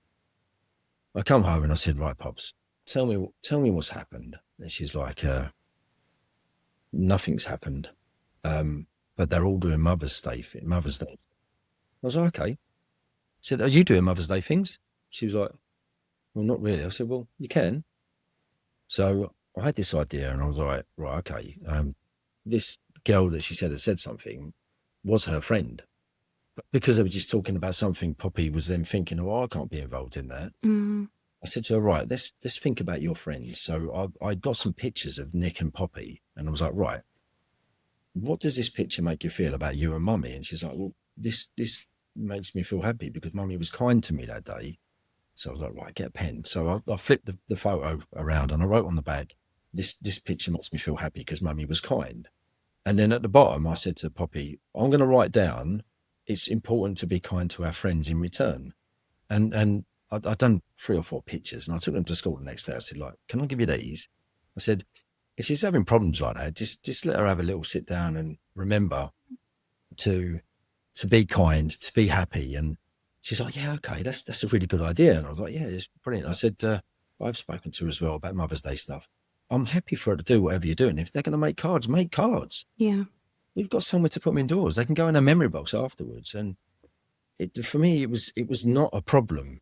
I come home and I said, right, Pops, tell me what's happened. And she's like, nothing's happened. But they're all doing Mother's Day. I was like, okay. I said, are you doing Mother's Day things? She was like, well, not really. I said, well, you can. So I had this idea and I was like, right, okay. This girl that she said had said something was her friend. But because they were just talking about something, Poppy was then thinking, oh, I can't be involved in that. I said to her, right, let's think about your friends. So I got some pictures of Nick and Poppy, and I was like, right, what does this picture make you feel about you and Mummy? And she's like, well, this makes me feel happy because Mummy was kind to me that day. So I was like, right, get a pen. So I flipped the photo around and I wrote on the back, this picture makes me feel happy because Mummy was kind. And then at the bottom, I said to Poppy, I'm going to write down, it's important to be kind to our friends in return. And I'd done 3 or 4 pictures and I took them to school the next day. I said, like, can I give you these? I said, if she's having problems like that, just let her have a little sit down and remember to be kind, to be happy. And she's like, yeah, okay, that's a really good idea. And I was like, yeah, it's brilliant. I said, I've spoken to her as well about Mother's Day stuff. I'm happy for her to do whatever you're doing. If they're going to make cards, make cards. Yeah. We've got somewhere to put them indoors. They can go in a memory box afterwards. And for me, it was not a problem.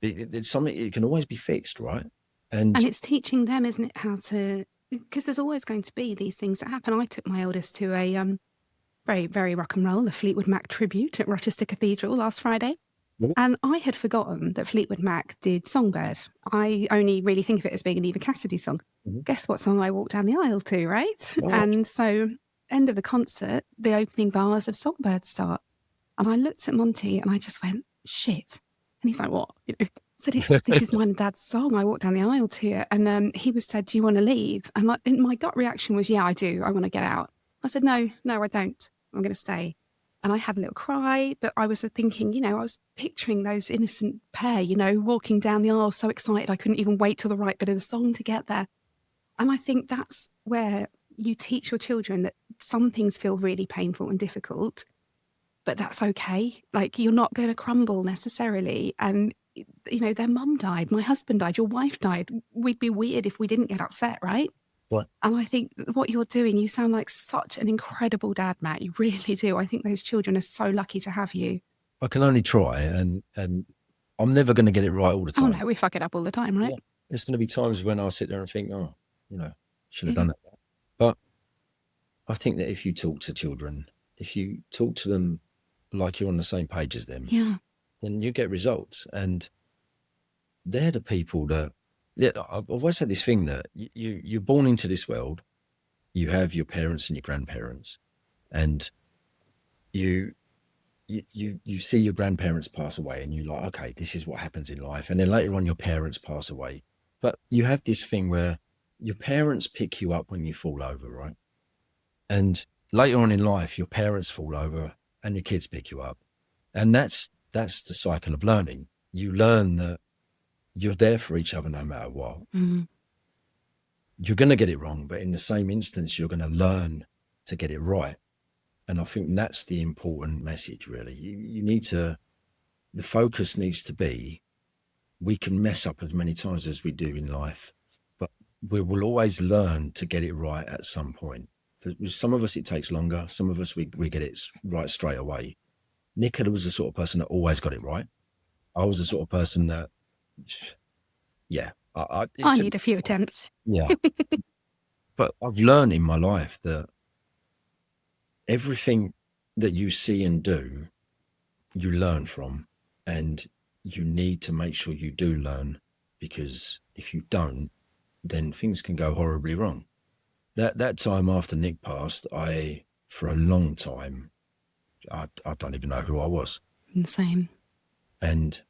It's something, it can always be fixed, right? And it's teaching them, isn't it, how to, because there's always going to be these things that happen. I took my eldest to a very, very rock and roll, the Fleetwood Mac tribute at Rochester Cathedral last Friday. And I had forgotten that Fleetwood Mac did Songbird. I only really think of it as being an Eva Cassidy song. Guess what song I walked down the aisle to, right? Wow. And so, end of the concert, the opening bars of Songbird start. And I looked at Monty and I just went, shit. And he's like, what? So this is mine and dad's song. I walked down the aisle to it, and he was said, "Do you want to leave?" And my gut reaction was, "Yeah, I do. I want to get out." I said, "No, I don't. I'm going to stay." And I had a little cry, but I was thinking, I was picturing those innocent pair, walking down the aisle, so excited I couldn't even wait till the right bit of the song to get there. And I think that's where you teach your children that some things feel really painful and difficult, but that's okay. Like, you're not going to crumble necessarily. And, their mum died, my husband died, your wife died. We'd be weird if we didn't get upset, right? Right. And I think what you're doing, you sound like such an incredible dad, Matt. You really do. I think those children are so lucky to have you. I can only try, and I'm never going to get it right all the time. Oh no, we fuck it up all the time, right? Yeah. There's going to be times when I'll sit there and think, should have done that. But I think that if you talk to children, if you talk to them like you're on the same page as them, then you get results. And they're the people that, I've always had this thing that you're born into this world, you have your parents and your grandparents, and you see your grandparents pass away, and you're like, okay, this is what happens in life. And then later on, your parents pass away. But you have this thing where your parents pick you up when you fall over, right? And later on in life, your parents fall over and your kids pick you up. And that's the cycle of learning. You learn that you're there for each other no matter what. Mm-hmm. You're going to get it wrong, but in the same instance, you're going to learn to get it right. And I think that's the important message, really. You need to, the focus needs to be, we can mess up as many times as we do in life, but we will always learn to get it right at some point. For some of us, it takes longer. Some of us, we get it right straight away. Nicola was the sort of person that always got it right. I was the sort of person that, I need a few attempts. Yeah. But I've learned in my life that everything that you see and do, you learn from, and you need to make sure you do learn, because if you don't, then things can go horribly wrong. That time after Nick passed, for a long time, I don't even know who I was. Same. And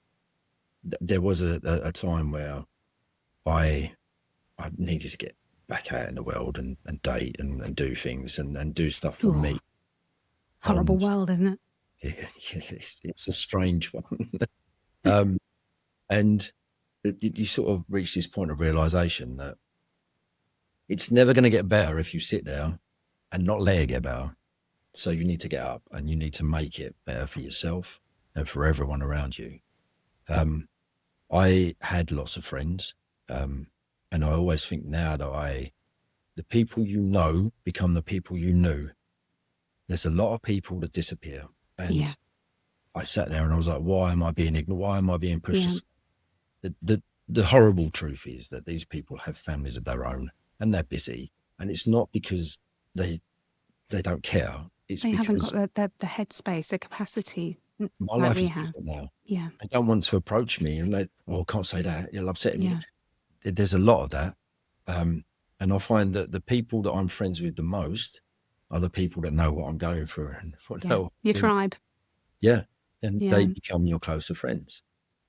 there was a time where I needed to get back out in the world and date and do things and do stuff for me. Horrible world, isn't it? Yeah, it's a strange one. And you sort of reach this point of realization that it's never going to get better if you sit there and not let it get better. So you need to get up and you need to make it better for yourself and for everyone around you. I had lots of friends, and I always think now that the people you know become the people you knew. There's a lot of people that disappear, and I sat there and I was like, why am I being ignorant? Why am I being pushed? The horrible truth is that these people have families of their own and they're busy, and it's not because they don't care. It's they haven't because got the headspace, the capacity. my like life we is have. different now. Yeah. They don't want to approach me and I can't say that. You'll upset me. Yeah. There's a lot of that. And I find that the people that I'm friends with the most are the people that know what I'm going through and your tribe. Yeah. And they become your closer friends.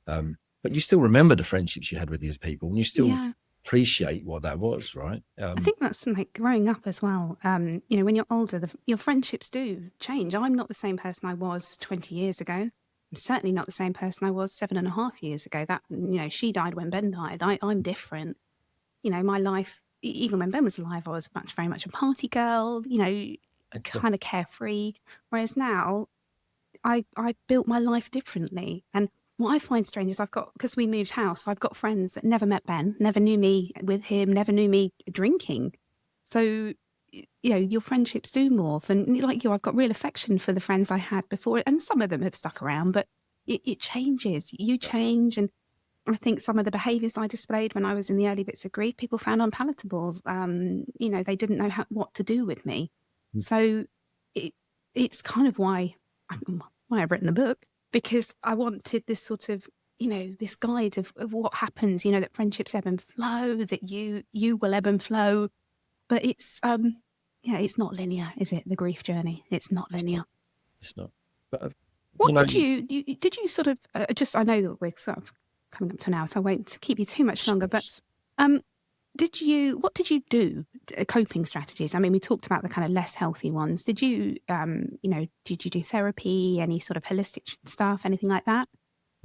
But you still remember the friendships you had with these people, and you still appreciate what that was, right? I think that's like growing up as well. When you're older, your friendships do change. I'm not the same person I was 20 years ago. I'm certainly not the same person I was 7.5 years ago. That, she died when Ben died. I'm different. My life, even when Ben was alive, I was very much a party girl, kind of carefree. Whereas now, I built my life differently. And what I find strange is because we moved house, I've got friends that never met Ben, never knew me with him, never knew me drinking. So, your friendships do morph. And like you, I've got real affection for the friends I had before. And some of them have stuck around, but it changes. You change. And I think some of the behaviours I displayed when I was in the early bits of grief, people found unpalatable. They didn't know what to do with me. So it's kind of why I've written the book, because I wanted this sort of, this guide of what happens, that friendships ebb and flow, that you will ebb and flow. But it's, it's not linear, is it? The grief journey. It's not linear. It's not. But, what did you sort of, I know that we're sort of coming up to an hour, so I won't keep you too much longer. But what did you do? Coping strategies. I mean, we talked about the kind of less healthy ones. Did you, did you do therapy, any sort of holistic stuff, anything like that?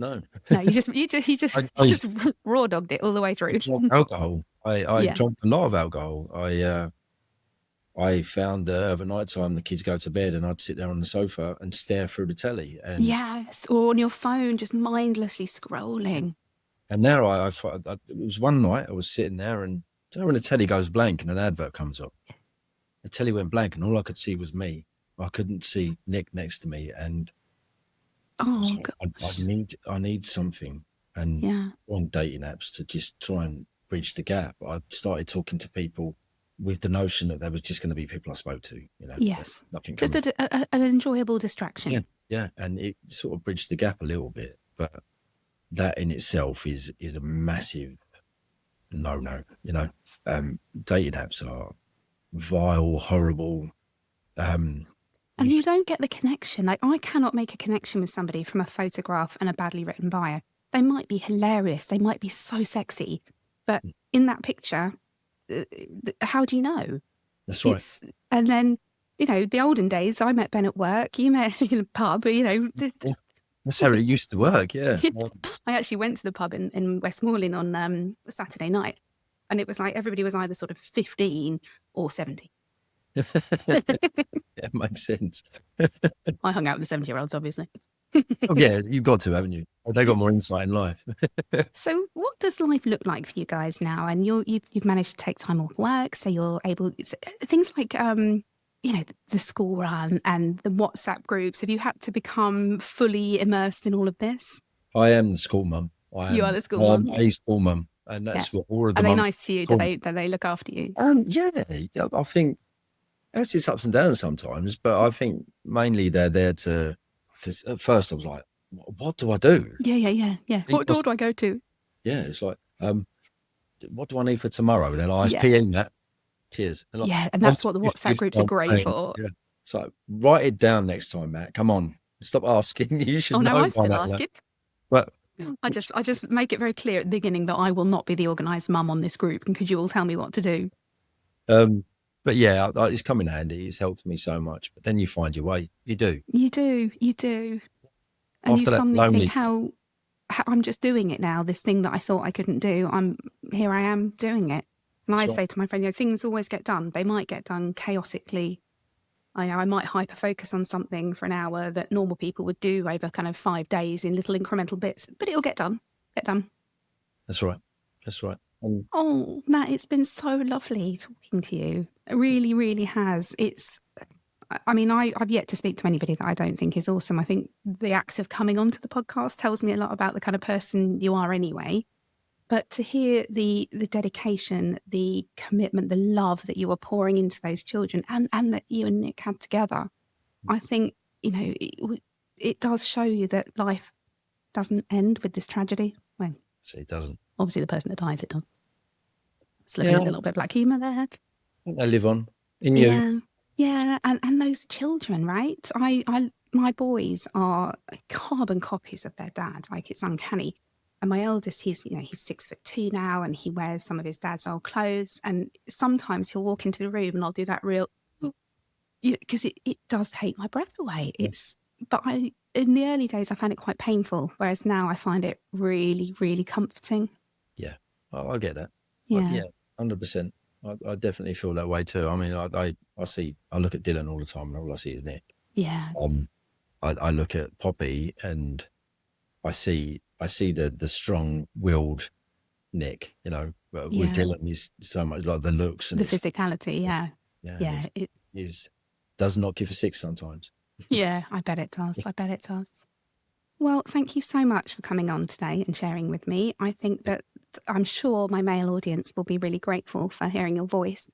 No. No, you just I just raw dogged it all the way through. drank alcohol. I Yeah. drank a lot of alcohol. I found that over night time the kids go to bed and I'd sit there on the sofa and stare through the telly. And Yes, or on your phone, just mindlessly scrolling. and now it was one night I was sitting there and you know when the telly goes blank and an advert comes up, the telly went blank and all I could see was me. I couldn't see Nick next to me, and I was Oh like, gosh. I need something, and Yeah. on dating apps to just try and bridge the gap. I started talking to people with the notion that there was just going to be people I spoke to, Yes. nothing Just coming. an enjoyable distraction. Yeah, and it sort of bridged the gap a little bit, but that in itself is a massive no. Dating apps are vile, horrible. And you don't get the connection. Like, I cannot make a connection with somebody from a photograph and a badly written bio. They might be hilarious. They might be so sexy. But in that picture, how do you know? That's right. And then, the olden days, I met Ben at work. You met in a pub, That's how it used to work, yeah. I actually went to the pub in Westmoreland on Saturday night. And it was like everybody was either sort of 15 or 70. Yeah, makes sense. I hung out with the 70-year-olds, obviously. Oh, yeah, you've got to, haven't you? They got more insight in life. So what does life look like for you guys now? And you've managed to take time off work, so you're able, things like, the school run and the WhatsApp groups. Have you had to become fully immersed in all of this? I am the school mum. You are the school mum. A school mum, and that's what all of the Are they mums nice to you? call Do me. they look after you? Yeah, I think it's ups and downs sometimes, but I think mainly they're there to. Because at first I was like, "What do I do?" Yeah. What door do I go to? Yeah, it's like, what do I need for tomorrow? Then I PM that. Cheers. And And that's what the WhatsApp groups are great for. Yeah. So write it down next time, Matt. Come on, stop asking. You should Oh know. no, I'm by still now. asking. But I just make it very clear at the beginning that I will not be the organised mum on this group, and could you all tell me what to do? but yeah, it's come in handy. It's helped me so much. But then you find your way. You do. You do. And After you that suddenly lonely think how I'm just doing it now. This thing that I thought I couldn't do, here I am doing it. And I say to my friend, things always get done. They might get done chaotically. I might hyper focus on something for an hour that normal people would do over kind of 5 days in little incremental bits, but it'll get done. That's right. Oh, Matt, it's been so lovely talking to you. It really, really has. I've yet to speak to anybody that I don't think is awesome. I think the act of coming onto the podcast tells me a lot about the kind of person you are anyway. But to hear the dedication, the commitment, the love that you are pouring into those children and that you and Nick had together, I think, it does show you that life doesn't end with this tragedy. Well, See, it doesn't. Obviously, the person that dies, it does. Slipping a little bit of black humour there. They live on in you. Yeah, and those children, right? My boys are carbon copies of their dad. Like, it's uncanny. And my eldest, he's 6'2" now, and he wears some of his dad's old clothes. And sometimes he'll walk into the room, and I'll do that real, because it does take my breath away. But in the early days, I found it quite painful, whereas now I find it really, really comforting. Yeah, I get that. Yeah, 100%. I definitely feel that way too. I mean, I look at Dylan all the time, and all I see is Nick. Yeah. I look at Poppy, and I see the strong-willed Nick. With Dylan, he's so much like the looks and the physicality. Yeah. It does not give a six sometimes. Yeah, I bet it does. Well, thank you so much for coming on today and sharing with me. I think that I'm sure my male audience will be really grateful for hearing your voice.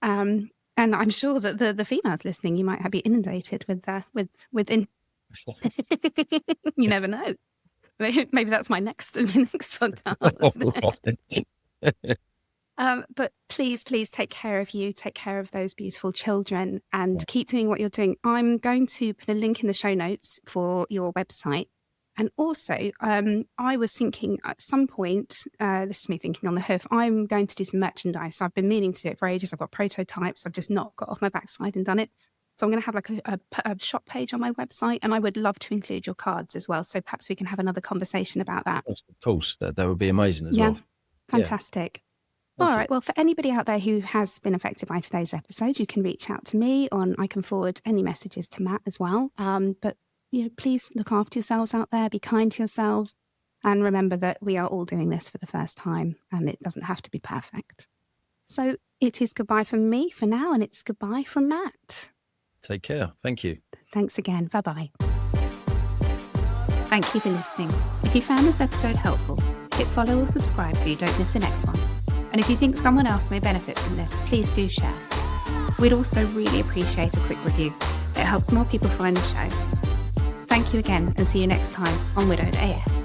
And I'm sure that the females listening, you might be inundated with you never know. Maybe that's my next podcast. But please take care of you, take care of those beautiful children, and keep doing what you're doing. I'm going to put a link in the show notes for your website. And also, I was thinking at some point, this is me thinking on the hoof, I'm going to do some merchandise. I've been meaning to do it for ages. I've got prototypes. I've just not got off my backside and done it. So I'm going to have like a shop page on my website, and I would love to include your cards as well. So perhaps we can have another conversation about that. Yes, of course, that would be amazing as well. Fantastic. Thank All you. right. Well, for anybody out there who has been affected by today's episode, you can reach out to me I can forward any messages to Matt as well. But please look after yourselves out there, be kind to yourselves, and remember that we are all doing this for the first time, and it doesn't have to be perfect. So it is goodbye from me for now, and it's goodbye from Matt. Take care. Thank you. Thanks again. Bye-bye. Thank you for listening. If you found this episode helpful, hit follow or subscribe so you don't miss the next one. And if you think someone else may benefit from this, please do share. We'd also really appreciate a quick review. It helps more people find the show. Thank you again, and see you next time on Widowed AF.